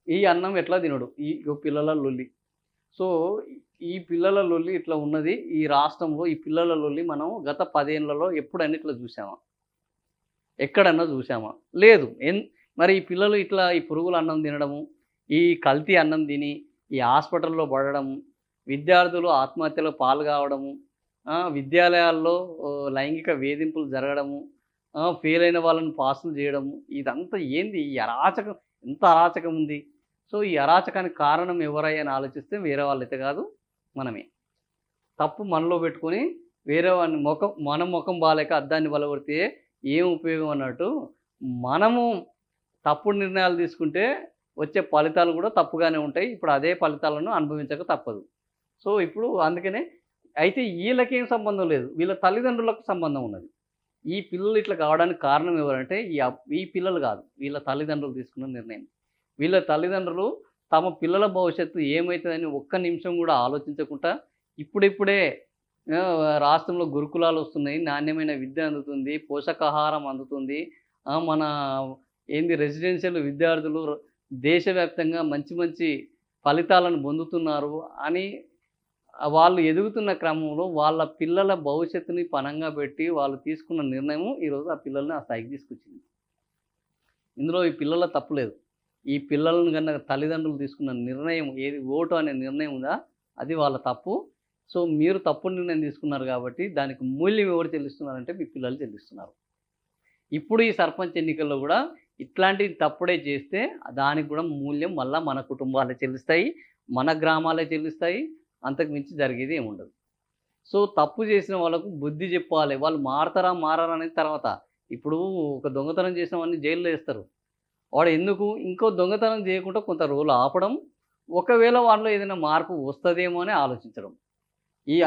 ఈ అన్నం ఎట్లా తినడు. ఇగో పిల్లల లొల్లి. సో, ఈ పిల్లల లొల్లి ఇట్లా ఉన్నది. ఈ రాష్ట్రంలో ఈ పిల్లల లొల్లి మనం గత 10 ఏళ్లలో ఎప్పుడైనా ఇట్లా చూసామా? ఎక్కడన్నా చూసామా? లేదు. మరి ఈ పిల్లలు ఇట్లా ఈ పురుగుల అన్నం తినడము, ఈ కల్తీ అన్నం తిని, ఈ హాస్పిటల్‌లో పడడము, విద్యార్థులు ఆత్మహత్యలో పాల్గావడము, విద్యాలయాల్లో లైంగిక వేధింపులు జరగడము, ఫెయిలయిన వాళ్ళని పాసులు చేయడము, ఇదంతా ఏంది? ఈ అరాచకం ఎంత అరాచకం ఉంది. సో, ఈ అరాచకానికి కారణం ఎవరయ్యా అని ఆలోచిస్తే వేరే వాళ్ళైతే కాదు, మనమే. తప్పు మనలో పెట్టుకొని వేరే వాని మన మొఖం బాలేక అద్దాన్ని బలగొడితే ఏం ఉపయోగం అన్నట్టు, మనము తప్పుడు నిర్ణయాలు తీసుకుంటే వచ్చే ఫలితాలు కూడా తప్పుగానే ఉంటాయి. ఇప్పుడు అదే ఫలితాలను అనుభవించక తప్పదు. సో, ఇప్పుడు అందుకనే అయితే ఈళ్ళకేం సంబంధం లేదు. వీళ్ళ తల్లిదండ్రులకు సంబంధం ఉన్నది. ఈ పిల్లలు ఇట్లా కావడానికి కారణం ఎవరంటే ఈ పిల్లలు కాదు. వీళ్ళ తల్లిదండ్రులు తీసుకున్న నిర్ణయం. వీళ్ళ తల్లిదండ్రులు తమ పిల్లల భవిష్యత్తు ఏమైతదని ఒక్క నిమిషం కూడా ఆలోచించకుండా ఇప్పుడిప్పుడే రాష్ట్రంలో గురుకులాలొస్తున్నాయి. నాణ్యమైన విద్య అందుతుంది. పోషకాహారం అందుతుంది. మన రెసిడెన్షియల్ విద్యార్థులు దేశవ్యాప్తంగా మంచి మంచి ఫలితాలను పొందుతున్నారు అని వాళ్ళు ఎదుగుతున్న క్రమంలో వాళ్ళ పిల్లల భవిష్యత్తుని పణంగా పెట్టి వాళ్ళు తీసుకున్న నిర్ణయం ఈరోజు ఆ పిల్లల్ని ఆ స్థాయికి తీసుకొచ్చింది. ఇందులో ఈ పిల్లల తప్పు లేదు. ఈ పిల్లలను గనక తల్లిదండ్రులు తీసుకున్న నిర్ణయం ఓటు అనే నిర్ణయం ఉందా, అది వాళ్ళ తప్పు. సో, మీరు తప్పుడు నిర్ణయం తీసుకున్నారు కాబట్టి దానికి మూల్యం ఎవరు చెల్లిస్తున్నారంటే మీ పిల్లలు చెల్లిస్తున్నారు. ఇప్పుడు ఈ సర్పంచ్ ఎన్నికల్లో కూడా ఇట్లాంటివి తప్పుడే చేస్తే దానికి కూడా మూల్యం మళ్ళా మన కుటుంబాలే చెల్లిస్తాయి. మన గ్రామాలే చెల్లిస్తాయి. అంతకు మించి జరిగేది ఏముండదు. సో, తప్పు చేసిన వాళ్ళకు బుద్ధి చెప్పాలి. వాళ్ళు మారతారా, మారరా అనేది తర్వాత. ఇప్పుడు ఒక దొంగతనం చేసిన వాడిని జైల్‌లో ఏస్తారు. వాడు ఎందుకు ఇంకో దొంగతనం చేయకుండా కొంత రోజులు ఆపడం, ఒకవేళ వాళ్ళలో ఏదైనా మార్పు వస్తదేమో అని ఆలోచించడం.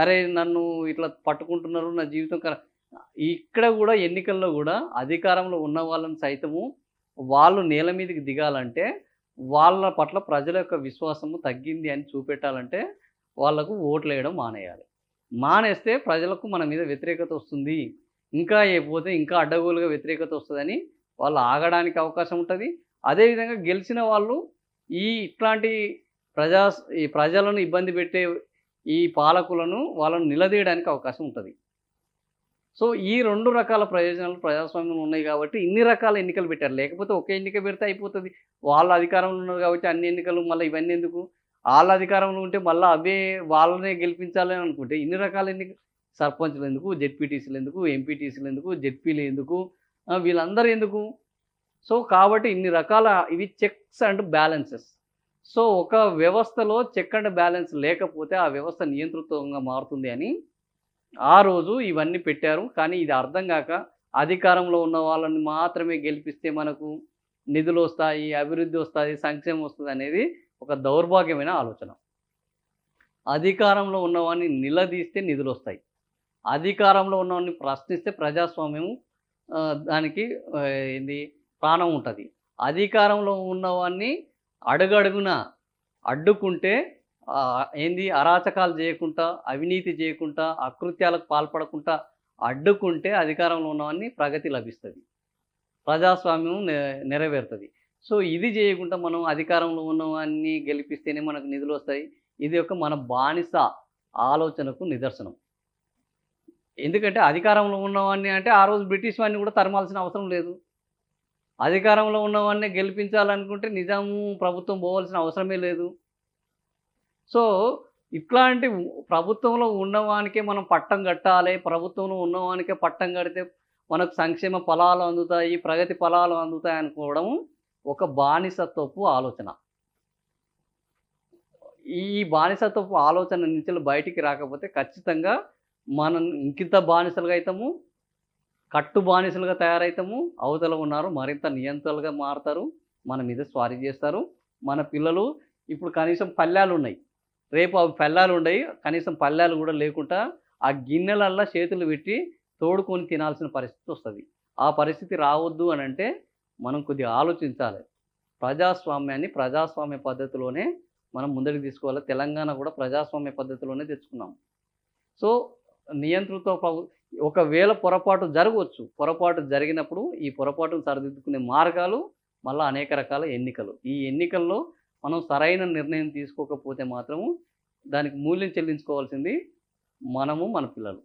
అరే నన్ను ఇట్లా పట్టుకుంటున్నారు, నా జీవితం ఇక్కడ గూడా ఎన్నికల్లో గూడా అధికారంలో ఉన్న వాళ్ళని సైతము వాళ్ళు నేల మీదకి దిగాలంటే, వాళ్ళ పట్ల ప్రజల యొక్క విశ్వాసము తగ్గింది అని చూపెట్టాలంటే, వాళ్ళకు ఓట్లేయడం మానేయాలి. మానేస్తే ప్రజలకు మన మీద వ్యతిరేకత వస్తుంది. ఇంకా పోతే ఇంకా అడ్డగోలుగా వ్యతిరేకత వస్తదని వాళ్ళు ఆగడానికి అవకాశం ఉంటది. అదేవిధంగా గెలిచిన వాళ్ళు ఇట్లాంటి ఈ ప్రజలను ఇబ్బంది పెట్టే ఈ పాలకులను వాళ్ళను నిలదీయడానికి అవకాశం ఉంటది. సో, ఈ 2 రకాల ప్రయోజనాలు ప్రజాస్వామ్యంలో ఉన్నాయి కాబట్టి ఇన్ని రకాల ఎన్నికలు పెట్టారు. లేకపోతే ఒకే ఎన్నిక పెడితే అయిపోతది. వాళ్ళు అధికారంలో ఉన్నారు కాబట్టి అన్ని ఎన్నికలు మళ్ళీ ఇవన్నీ ఎందుకు? ఆళ్ళు అధికారంలో ఉంటే మళ్ళా వాళ్ళనే గెలిపించాలి అని అనుకుంటే ఇన్ని రకాల సర్పంచులు ఎందుకు? జెడ్పీటీసీలు ఎందుకు? ఎంపీటీసీలు ఎందుకు? జెడ్పీలు ఎందుకు? వీళ్ళందరూ ఎందుకు? సో, కాబట్టి ఇన్ని రకాల ఇవి చెక్స్ అండ్ బ్యాలెన్సెస్. సో, ఒక వ్యవస్థలో చెక్ అండ్ బ్యాలెన్స్ లేకపోతే ఆ వ్యవస్థ నియంతృత్వంగా మారుతుంది అని ఆ రోజు ఇవన్నీ పెట్టారు. కానీ ఇది అర్థం గాక అధికారంలో ఉన్న వాళ్ళని మాత్రమే గెలిపిస్తే మనకు నిధులొస్తాయి, అభివృద్ధి వస్తాయి, సంక్షేమం వస్తదనేది ఒక దౌర్భాగ్యమైన ఆలోచన. అధికారంలో ఉన్నవాడిని నిలదీస్తే నిధులొస్తాయి. అధికారంలో ఉన్నవాడిని ప్రశ్నిస్తే ప్రజాస్వామ్యం దానికి ప్రాణం ఉంటది. అధికారంలో ఉన్నవాడిని అడుగడుగునా అడ్డుకుంటే అరాచకాలు చేయకుండా, అవినీతి చేయకుండా, అకృత్యాలకు పాల్పడకుండా అడ్డుకుంటే అధికారంలో ఉన్నవాడిని ప్రగతి లభిస్తది. ప్రజాస్వామ్యం నెరవేరుతది. సో, ఇది చేయకుండా మనం అధికారంలో ఉన్నవాడిని గెలిపిస్తేనే మనకు నిధులొస్తాయి. ఇది మన బానిస ఆలోచనకు నిదర్శనం. ఎందుకంటే అధికారంలో ఉన్నవాడిని అంటే ఆ రోజు బ్రిటిష్ వాడిని కూడా తరమాల్సిన అవసరం లేదు. అధికారంలో ఉన్నవాడినే గెలిపించాలనుకుంటే నిజాము ప్రభుత్వం పోవాల్సిన అవసరమే లేదు. సో, ఇట్లాంటి ప్రభుత్వంలో ఉన్నవానికే మనం పట్టం కట్టాలి. ప్రభుత్వంలో ఉన్నవానికే పట్టం కడితే మనకు సంక్షేమ ఫలాలు అందుతాయి, ప్రగతి ఫలాలు అందుతాయి అనుకోవడం ఒక బానిసత్వపు ఆలోచన. ఈ బానిసత్వపు ఆలోచన నుంచి బయటికి రాకపోతే ఖచ్చితంగా మనం ఇంకింత బానిసలుగా అయితాము, కట్టు బానిసలుగా తయారైతాము. అవతల ఉన్నారు మరింత నియంత్రణలుగా మారతారు. మన మీద స్వారీ చేస్తారు. మన పిల్లలు ఇప్పుడు కనీసం పల్లాలున్నాయి. రేపు అవి పల్లాలుండయి. కనీసం పల్లాలు కూడా లేకుండా ఆ గిన్నెలల్లా చేతులు పెట్టి తోడుకొని తినాల్సిన పరిస్థితి వస్తది. ఆ పరిస్థితి రావద్దు అనంటే మనం కొద్దిగా ఆలోచించాలి. ప్రజాస్వామ్యాన్ని ప్రజాస్వామ్య పద్ధతిలోనే మనం ముందడుగు తీసుకోవాలి. తెలంగాణ కూడా ప్రజాస్వామ్య పద్ధతిలోనే తెచ్చుకున్నాం. సో, నియంతృత్వ ఒకవేళ పొరపాటు జరగవచ్చు. పొరపాటు జరిగినప్పుడు ఈ పొరపాటును సరిదిద్దుకునే మార్గాలు మళ్ళా అనేక రకాల ఎన్నికలు. ఈ ఎన్నికల్లో మనం సరైన నిర్ణయం తీసుకోకపోతే మాత్రము దానికి మూల్యం చెల్లించుకోవాల్సింది మనము, మన పిల్లలు.